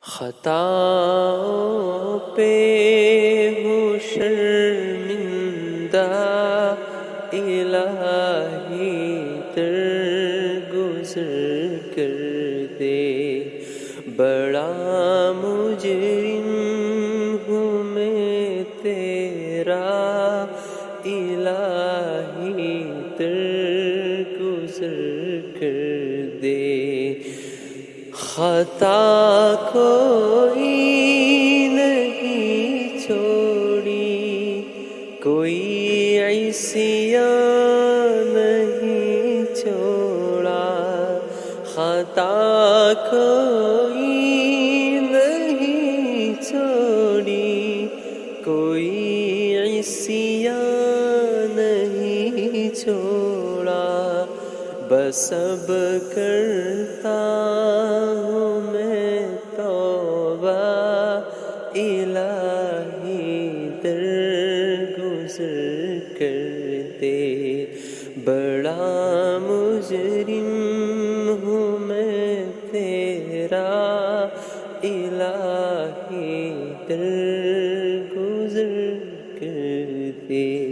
خطاؤں پہ ہوں شرمندہ، الہی درگزر کر دے۔ بڑا مجرم ہوں میں تیرا، الہی درگزر کر دے۔ خطا کوئی نہیں چھوڑی، کوئی عصیان نہیں چھوڑا۔ خطا کوئی نہیں چھوڑی، کوئی عصیان نہیں چھوڑا۔ بس اب کرتا ہوں میں توبہ، الہی درگزر کر دے۔ بڑا مجرم ہوں میں تیرا، الہی درگزر کر دے۔